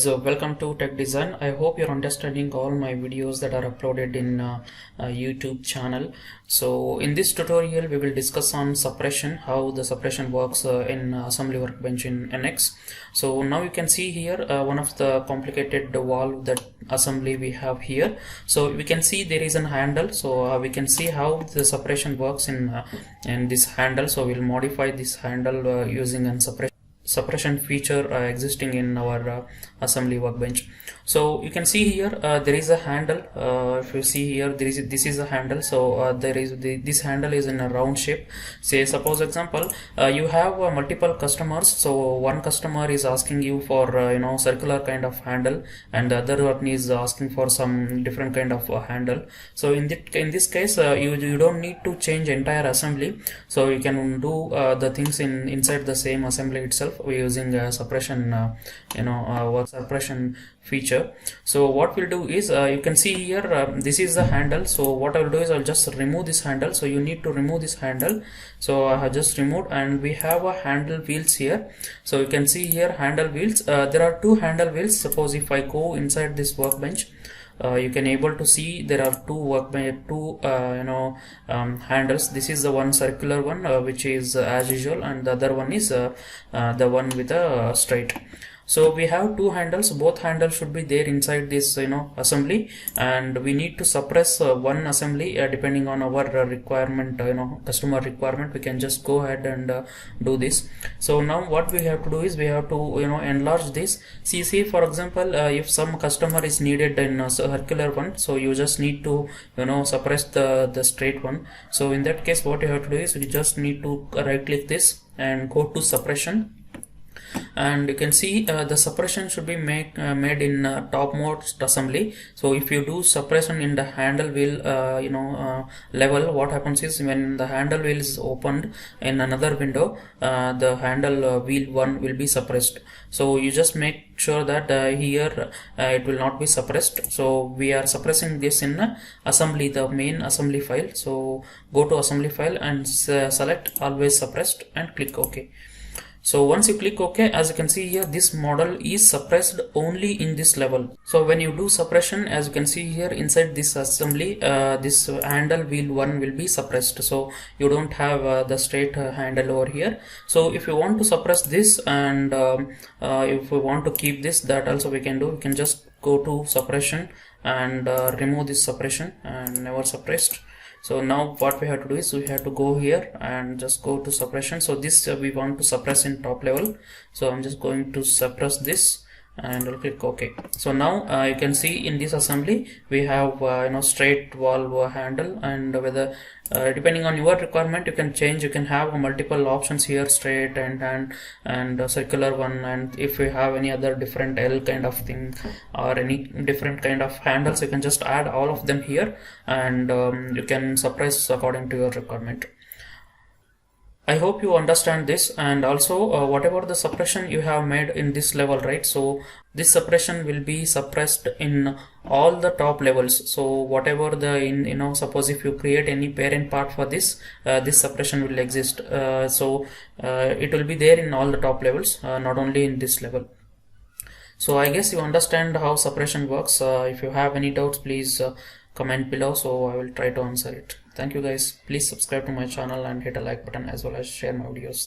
guys, welcome to Tech Design. I hope you're understanding all my videos that are uploaded in YouTube channel. So in this tutorial we will discuss on suppression, how the suppression works in assembly workbench in NX. So now you can see here one of the complicated valve that assembly we have here. So we can see there is a handle, so we can see how the suppression works in this handle. So we'll modify this handle using an suppression feature existing in our assembly workbench. So you can see here there is a handle. If you see here, this is a handle. So this handle is in a round shape. Say suppose example, you have multiple customers. So one customer is asking you for circular kind of handle, and the other one is asking for some different kind of handle. So in this case you don't need to change entire assembly. So you can do the things inside the same assembly itself using suppression suppression feature. So what we'll do is you can see here this is the handle. So what I'll do is I'll just remove this handle. So you need to remove this handle. So I have just removed, and we have a handle wheels here. So you can see here handle wheels. There are two handle wheels. Suppose if I go inside this workbench, you can able to see there are two handles. This is the one circular one which is as usual, and the other one is the one with a straight. So we have two handles. Both handles should be there inside this assembly, and we need to suppress one assembly depending on our requirement, customer requirement. We can just go ahead and do this. So now what we have to do is we have to enlarge this. See for example, if some customer is needed in a circular one, so you just need to suppress the straight one. So in that case what you have to do is you just need to right click this and go to suppression. And you can see the suppression should be made in topmost assembly. So if you do suppression in the handle wheel level, what happens is when the handle wheel is opened in another window, the handle wheel 1 will be suppressed. So you just make sure that here it will not be suppressed. So we are suppressing this in assembly, the main assembly file. So go to assembly file and select always suppressed and click OK. So once you click OK, as you can see here, this model is suppressed only in this level. So when you do suppression, as you can see here inside this assembly, this handle wheel 1 will be suppressed. So you don't have the straight handle over here. So if you want to suppress this, and if we want to keep this, that also we can do. We can just go to suppression and remove this suppression and never suppressed. So now what we have to do is we have to go here and just go to suppression. So this we want to suppress in top level. So I'm just going to suppress this and I'll click OK. So now you can see in this assembly we have straight valve handle, and whether depending on your requirement you can change. You can have multiple options here, straight and circular one, and if you have any other different L kind of thing or any different kind of handles, you can just add all of them here, and you can suppress according to your requirement. I hope you understand this, and also whatever the suppression you have made in this level, right? So this suppression will be suppressed in all the top levels. So whatever the suppose if you create any parent part for this, this suppression will exist. So it will be there in all the top levels, not only in this level. So I guess you understand how suppression works. If you have any doubts, please comment below, so I will try to answer it. Thank you guys. Please subscribe to my channel and hit a like button, as well as share my videos.